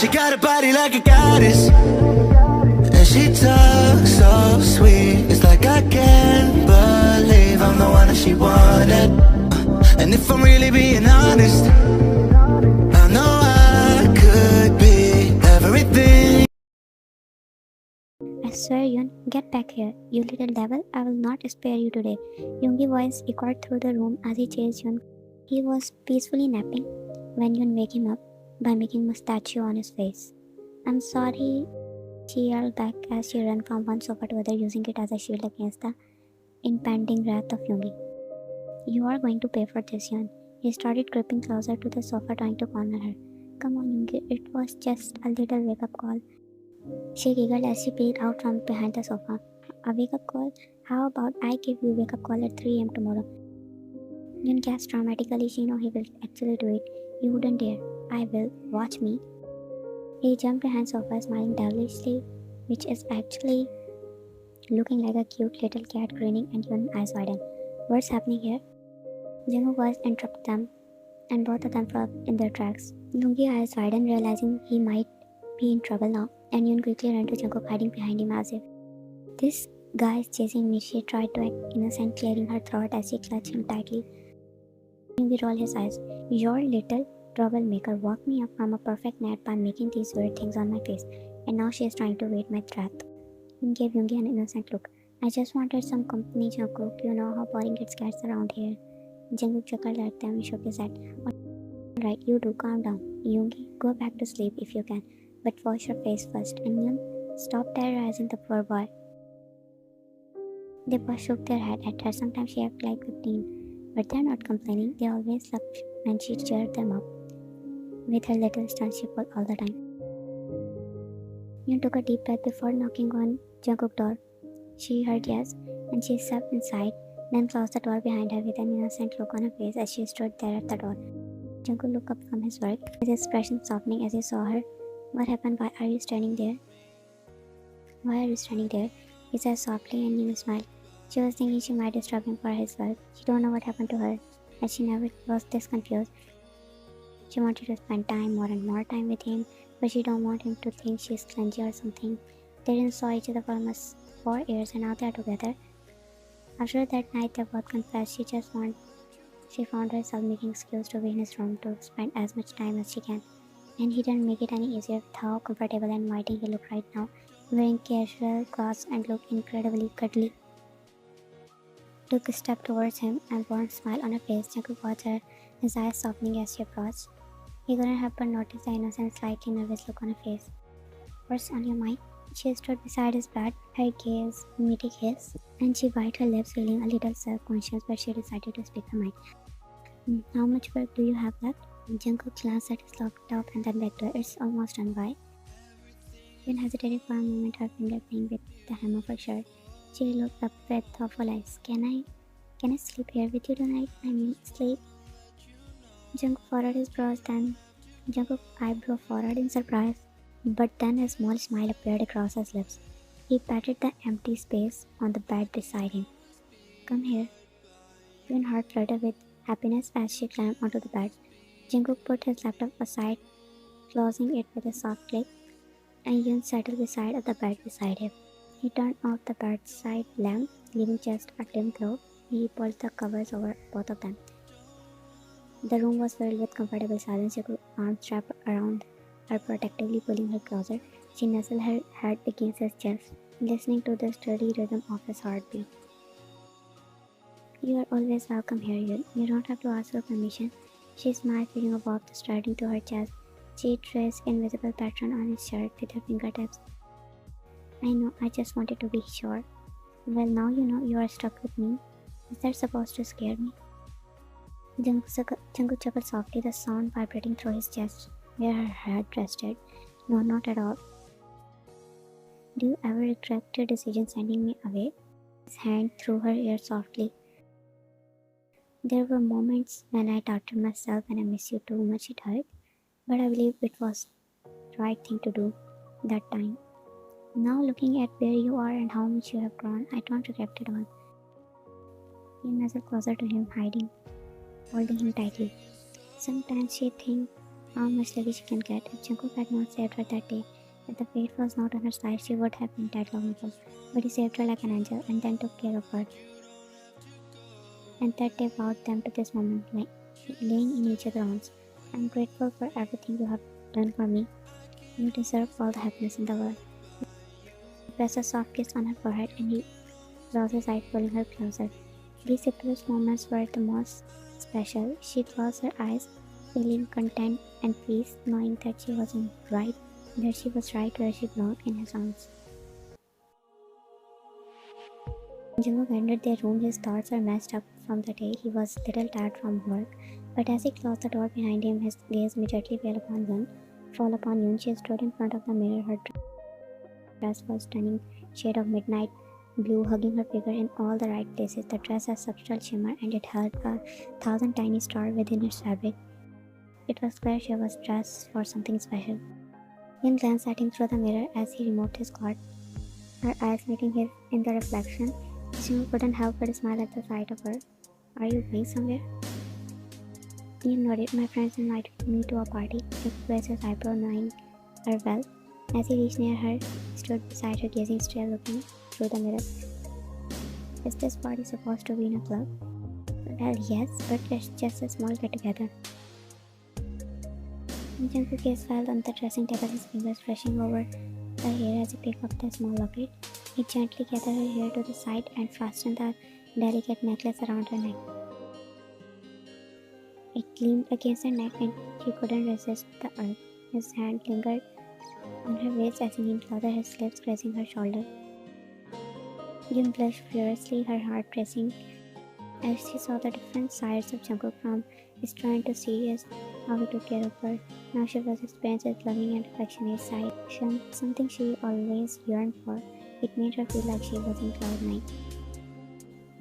She got a body like a goddess, and she talks so sweet. It's like I can't believe I'm the one that she wanted. And if I'm really being honest, I know I could be everything. I swear, Yun, get back here, you little devil. I will not spare you today. Yoongi's voice echoed through the room as he chased Yun. He was peacefully napping when Yun woke him up by making a statue on his face. I'm sorry, she yelled back as she ran from one sofa to the other, using it as a shield against the impending wrath of Yoongi. You are going to pay for this, Yun. He started creeping closer to the sofa, trying to corner her. Come on, Yoongi, it was just a little wake-up call. She giggled as she peeked out from behind the sofa. A wake-up call? How about I give you a wake-up call at 3 a.m. tomorrow? Yun gasped dramatically. She knew he will actually do it. You wouldn't dare. I will. Watch me. He jumped behind the sofa, smiling devilishly, which is actually looking like a cute little cat grinning and Yun eyes widen. What's happening here? Jungkook's voice interrupted them, and both of them froze in their tracks. Yoongi eyes widened, realizing he might be in trouble now, and Yun quickly ran to Jungkook, hiding behind him as if, this guy is chasing me. She tried to act innocent, clearing her throat as she clutched him tightly. Yoongi rolled his eyes. Your little troublemaker woke me up from a perfect nap by making these weird things on my face, and now she is trying to wait my wrath. Yun gave Yoongi an innocent look. I just wanted some company, Jungkook. You know how boring it gets around here. Jungkook chuckled at them and shook his head. Alright, you do, calm down. Yoongi, go back to sleep if you can, but wash your face first. And Yun, stop terrorizing the poor boy. They both shook their head at her. Sometimes she acted like 15, but they're not complaining. They always loved when she cheered them up with her little stunts she pulled all the time. Yun took a deep breath before knocking on Jungkook's door. She heard yes, and she stepped inside, then closed the door behind her with an innocent look on her face as she stood there at the door. Jungkook looked up from his work, his expression softening as he saw her. What happened? Why are you standing there? Why are you standing there? He said softly, and Yun smiled. She was thinking she might disturb him for his work. She don't know what happened to her, and she never was this confused. She wanted to spend more and more time with him, but she don't want him to think she's clingy or something. They didn't saw each other for almost 4 years, and now they're together. After that night, they both confessed she found herself making excuses to be in his room to spend as much time as she can. And he didn't make it any easier with how comfortable and inviting he looked right now, wearing casual clothes and looked incredibly cuddly. Took a step towards him, and a warm smile on her face. Jungkook watched her, his eyes softening as she approached. He couldn't help but notice the innocent, slightly nervous look on her face. What's on your mind? She stood beside his bed, her gaze meeting his, and she bit her lips, feeling a little self-conscious, but she decided to speak her mind. How much work do you have left? Jungkook glanced at his laptop and then back to her. It's almost done. Why? Yun hesitated for a moment, her finger playing with the hem of her shirt. She looked up with thoughtful eyes. Can I sleep here with you tonight? I mean, sleep? Jungkook furrowed his brows, then Jungkook's eyebrow furrowed in surprise. But then a small smile appeared across his lips. He patted the empty space on the bed beside him. Come here. Yun's heart fluttered with happiness as she climbed onto the bed. Jungkook put his laptop aside, closing it with a soft click, and Yun settled beside the bed beside him. He turned off the bedside lamp, leaving just a dim glow. He pulled the covers over both of them. The room was filled with comfortable silence. Jungkook's arms wrapped around her protectively, pulling her closer. She nestled her head against his chest, listening to the steady rhythm of his heartbeat. You are always welcome here, Yun. You don't have to ask for permission. She smiled, feeling a warmth striding to her chest. She traced invisible pattern on his shirt with her fingertips. I know, I just wanted to be sure. Well, now you know you are stuck with me. Is that supposed to scare me? Jungkook chuckled softly, the sound vibrating through his chest, where her head rested. No, not at all. Do you ever regret your decision sending me away? His hand through her ear softly. There were moments when I doubted myself and I miss you too much, it hurt. But I believe it was the right thing to do that time. Now looking at where you are and how much you have grown, I don't regret it all. He nestled closer to him, holding him tightly. Sometimes she thinks how much lucky she can get. If Jungkook had not saved her that day, if the fate was not on her side, she would have been dead long ago. But he saved her like an angel and then took care of her. And that day brought them to this moment, laying in each other's arms. I'm grateful for everything you have done for me. You deserve all the happiness in the world. He pressed a soft kiss on her forehead and he closed his eyes, pulling her closer. These simplest moments were the most special. She closed her eyes, feeling content and peace, knowing that she was right where she belonged in his arms. When Jungkook entered their room, his thoughts were messed up from the day. He was a little tired from work, but as he closed the door behind him, his gaze immediately fell upon Yoon. She stood in front of the mirror. Her dress was stunning shade of midnight blue, hugging her figure in all the right places. The dress had subtle shimmer and it held 1,000 tiny stars within its fabric. It was clear she was dressed for something special. Yoon glanced at him through the mirror as he removed his skirt, her eyes meeting his in the reflection. Jung couldn't help but smile at the sight of her. Are you going somewhere? Yoon nodded. My friends invited me to a party. He raised his eyebrow, knowing her well. As he reached near her, he stood beside her, gazing straight, looking through the mirror. Is this party supposed to be in a club? Well, yes, but it's just a small get-together. Jungkook's gaze fell on the dressing table, his fingers brushing over her hair as he picked up the small locket. He gently gathered her hair to the side and fastened the delicate necklace around her neck. It gleamed against her neck and she couldn't resist the urge. His hand lingered on her waist as he leaned closer, his lips grazing her shoulder. Yoon blushed furiously, her heart racing as she saw the different sides of Jungkook, from his trying to serious, how he took care of her. Now she was experiencing his loving and affectionate side, something she always yearned for. It made her feel like she was in cloud nine.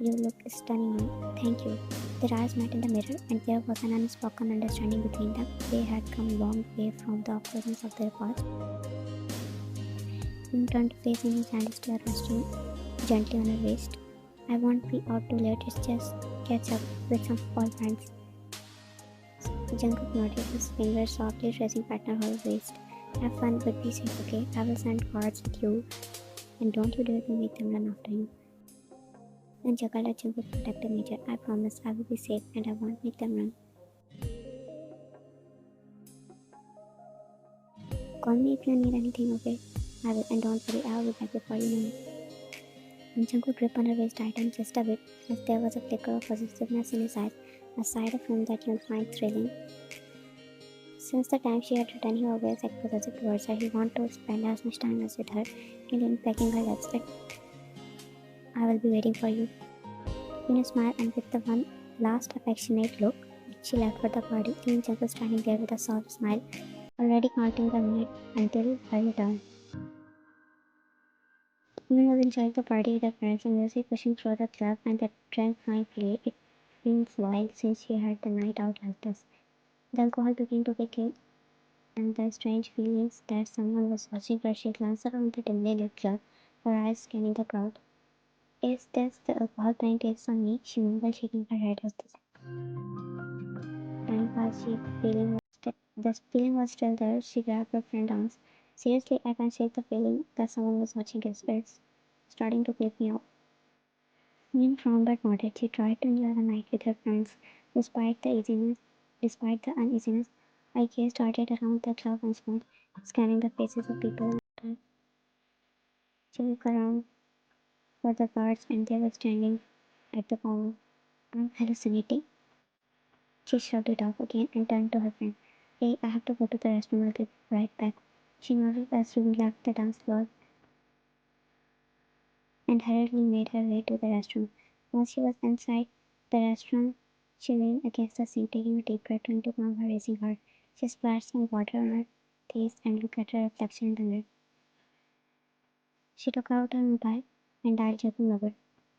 You look stunning, Yoon. Thank you. Their eyes met in the mirror, and there was an unspoken understanding between them. They had come a long way from the awkwardness of their past. Yoon turned to face him, his hand still resting gently on her waist. I won't be out too late, it's just catch up with some old friends. Jungkook nodded, his fingers softly tracing pattern her waist. Have fun, but be safe, okay? I will send cards with you, and don't you dare to make them run after you. Then chuckled at Jungkook's protective nature. I promise I will be safe and I won't make them run. Call me if you need anything, okay? I will, and don't worry, I will be back before you know it. When Jungkook gripped on her waist tightened just a bit, as there was a flicker of possessiveness in his eyes, a side of him that Yoon find thrilling. Since the time she had written, he always acted possessive towards her. He wanted to spend as much time as with her, and in pecking her lips. I will be waiting for you. Yoon smiled, and with the one last affectionate look, she left for the party, leaving Jungkook standing there with a soft smile, already counting the minutes until her return. Yoon was enjoying the party with her friends and music pushing through the club and the drink flowing freely. It been a while since she had the night out like this. The alcohol began to kick in, and the strange feelings that someone was watching her. She glanced around the dimly lit club, her eyes scanning the crowd. Is this the alcohol playing tricks on me? She mumbled, shaking her head as and while the feeling was still there, she grabbed her friend's arms. Seriously, I can't shake the feeling that someone was watching us. It's starting to creep me out. Min frowned but nodded. She tried to enjoy the night with her friends, despite the despite the uneasiness. Her gaze darted around the club once more, scanning the faces of people. She looked around for the guards, and they were standing at the corner. I'm hallucinating. She shrugged it off again and turned to her friend. Hey, I have to go to the restroom. I'll be right back. She nodded as she left the dance floor and hurriedly made her way to the restroom. Once she was inside the restroom, she leaned against the sink, taking a deep breath, trying to calm her racing heart. She splashed some water on her face and looked at her reflection in the mirror. She took out her mobile and dialed Jacob number.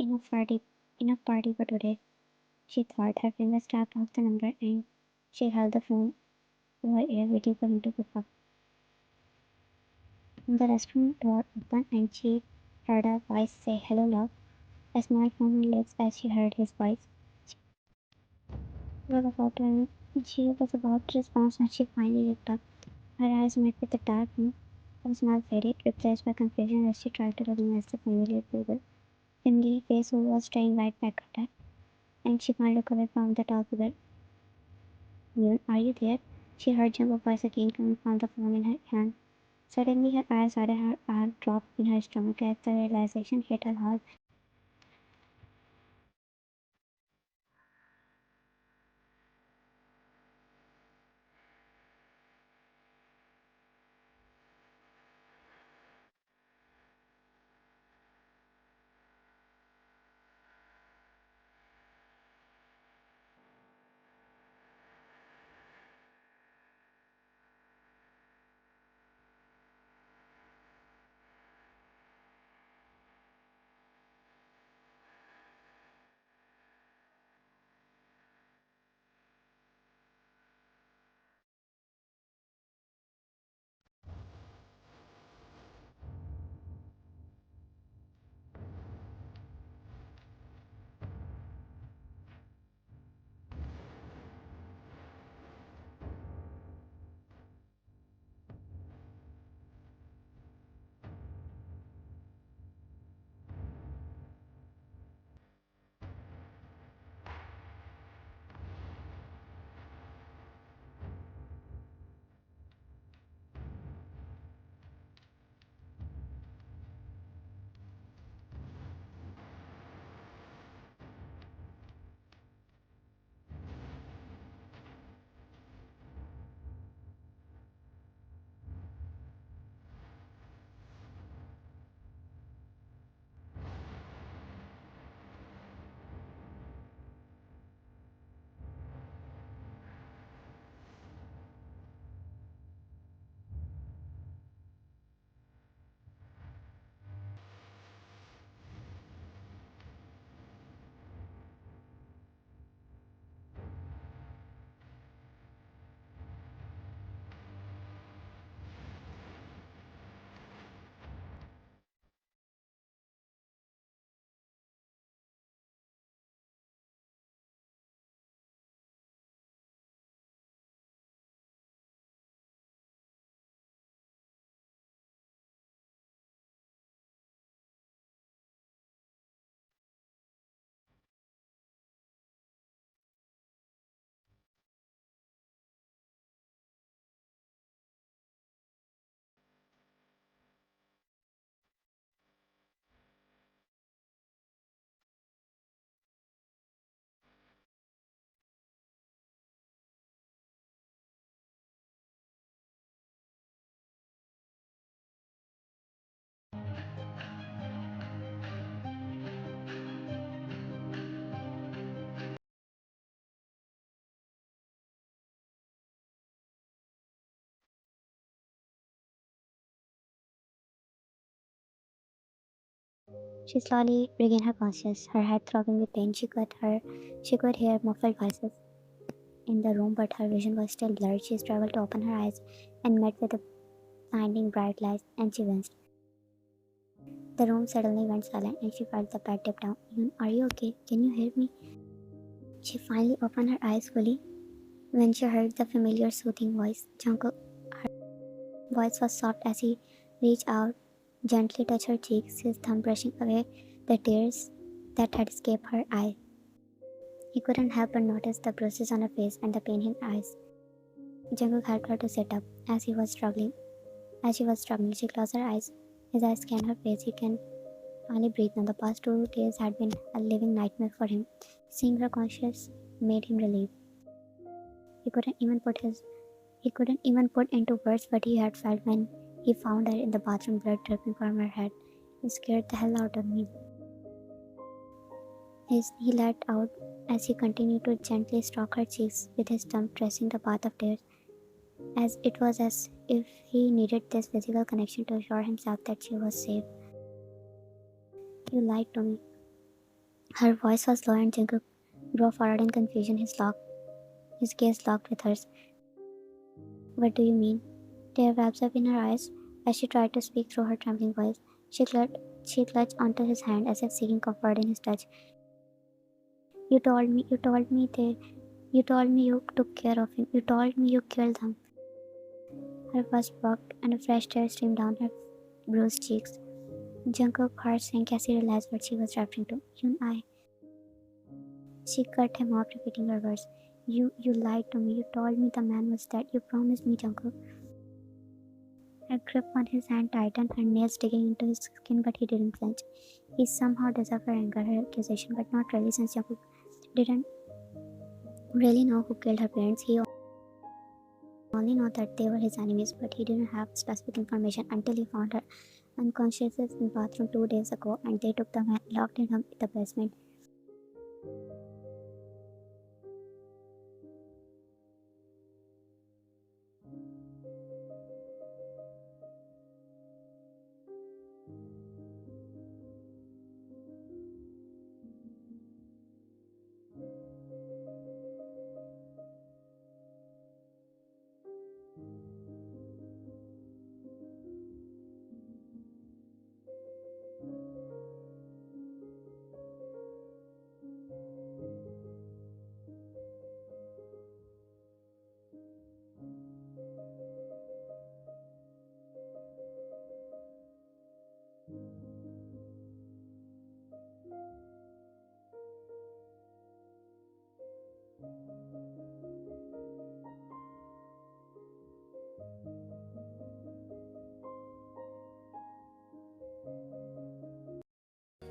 Enough party for today, she thought. Her fingers tapped off the number and she held the phone to her ear, waiting for him to pick up. The restroom door opened and she heard a voice say, Hello, love. A smile formed on her lips as she heard his voice. She was about to She was about to respond when she finally looked up. Her eyes met with a dark no, a smile faded, replaced by confusion as she tried to recognize the familiar face who was staring right back at her, and she can't look away from the tall figure. Yoon, are you there? She heard Jungkook's voice again coming from the phone in her hand. Suddenly her eyes hardened, her heart dropped in her stomach as the realization hit her hard. She slowly regained her consciousness, her head throbbing with pain. She could hear muffled voices in the room, but her vision was still blurred. She struggled to open her eyes and met with a blinding bright light, and she winced. The room suddenly went silent, and she felt the bed tip down. Yoon, are you okay? Can you hear me? She finally opened her eyes fully when she heard the familiar soothing voice. Jungkook's voice was soft as he reached out, gently touched her cheeks, his thumb brushing away the tears that had escaped her eyes. He couldn't help but notice the bruises on her face and the pain in her eyes. Jungkook helped her to sit up as he was struggling. As she was struggling, she closed her eyes. His eyes scanned her face. He can finally breathe now. The past 2 days had been a living nightmare for him. Seeing her conscious made him relieved. He couldn't even put his he couldn't even put into words what he had felt when he found her in the bathroom, blood dripping from her head. It scared the hell out of me. He let out as he continued to gently stroke her cheeks with his thumb, tracing the path of tears, as if he needed this physical connection to assure himself that she was safe. You lied to me. Her voice was low and Jungkook drove forward in confusion, his gaze locked with hers. What do you mean? Tears wrapped up in her eyes as she tried to speak through her trembling voice. She clutched onto his hand as if seeking comfort in his touch. You told me You told me you took care of him. You told me you killed him. Her voice broke and a fresh tear streamed down her bruised cheeks. Jungkook's heart sank as he realized what she was referring to. I. She cut him off, repeating her words. You lied to me. You told me the man was dead. You promised me, Jungkook. Her grip on his hand tightened, her nails digging into his skin, but he didn't flinch. He somehow deserved her anger, her accusation, but not really, since Jungkook didn't really know who killed her parents. He only knew that they were his enemies, but he didn't have specific information until he found her unconscious in the bathroom 2 days ago, and they took the man, locked him in the basement.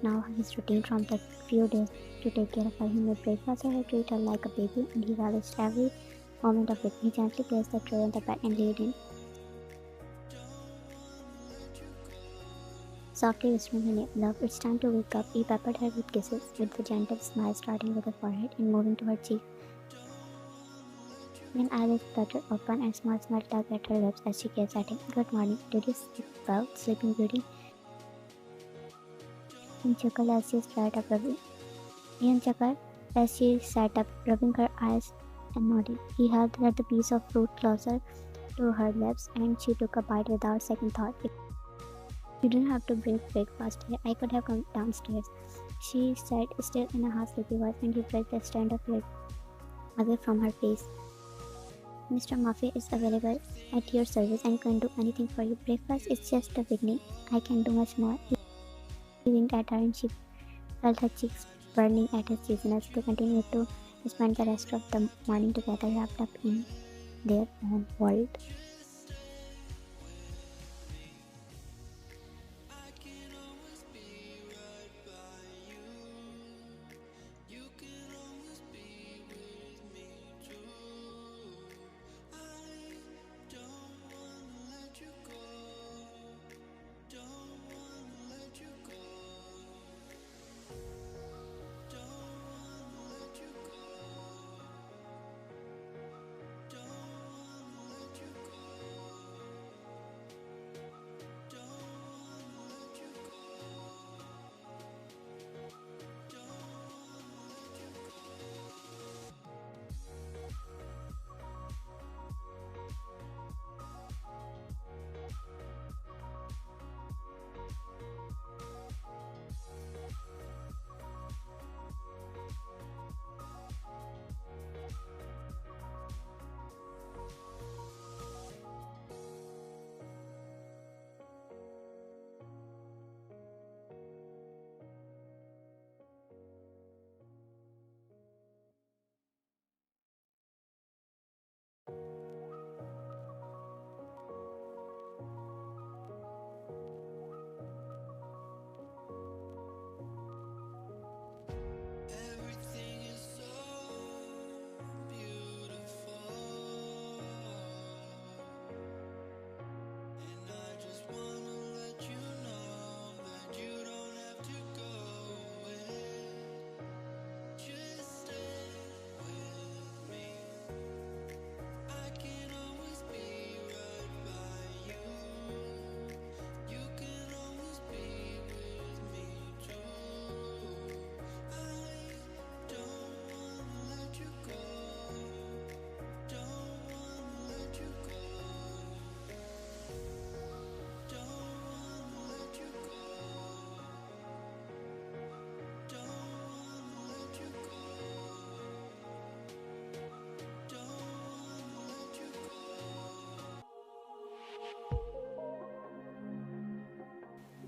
Now his routine from the few days to take care of her. He made breakfast for her, treat her like a baby, and he relished every moment of it. He gently placed the tray on the bed and laid in, softly whispering her name. Love, it's time to wake up. He peppered her with kisses, with a gentle smile starting with her forehead and moving to her cheek. Then eyelids fluttered open and small smile tugged at her lips as she gazed at him. Good morning. Did you sleep well, Sleeping Beauty? Ian chuckled as she sat up, rubbing her eyes and nodding. He held her the piece of fruit closer to her lips, and she took a bite without second thought. You didn't have to bring breakfast here. I could have come downstairs, she said, still in a half-sleepy voice, and he pressed the strand of hair away from her face. Mr. Murphy is available at your service and can do anything for you. Breakfast is just the beginning. I can do much more. He winked at her, and she felt her cheeks burning at his cheesiness. They continued to spend the rest of the morning together, wrapped up in their own world.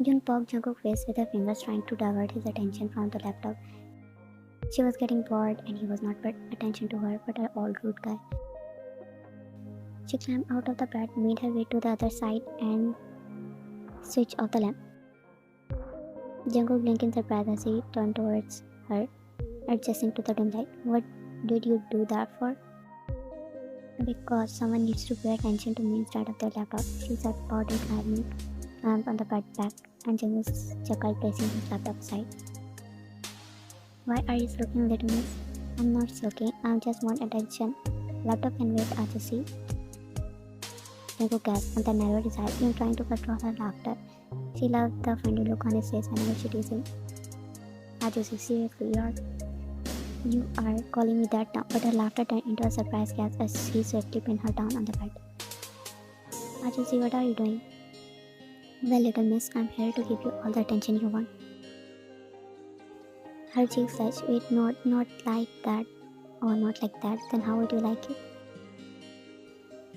Jun poked Jungkook's face with her fingers, trying to divert his attention from the laptop. She was getting bored, and he was not paying attention to her, but an old rude guy. She climbed out of the bed, made her way to the other side, and switched off the lamp. Jungkook blinked in surprise as he turned towards her, adjusting to the dim light. What did you do that for? Because someone needs to pay attention to me instead of their laptop, she said, pouting climbing lamp on the bed back, and Jungkook chuckled, placing his laptop aside. Why are you sulking, little miss? I'm not sulking, I just want attention. Laptop can wait, Ajusi. Jungkook gasped and then narrowed his eyes, even trying to control her laughter. She loved the friendly look on his face whenever she teased him. Ajusi, seriously, you are calling me that now, but her laughter turned into a surprised gasp as he swiftly pinned her down on the bed. Ajusi, what are you doing? Well, little miss, I'm here to give you all the attention you want. Her cheeks flushed. Wait, not like that. Oh, not like that. Then how would you like it?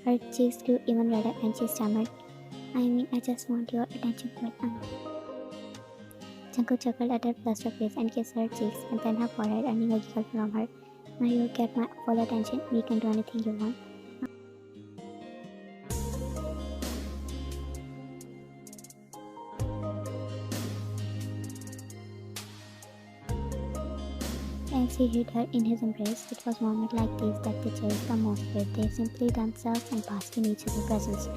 Her cheeks grew even redder and she stammered, I mean, I just want your attention right now. Jungkook chuckled at her flustered face and kissed her cheeks and then her forehead, earning a giggle from her. Now you'll get my full attention. We can do anything you want. As he hid her in his embrace, it was moments like these that they cherished the most, where they simply themselves and basked in each other's presence.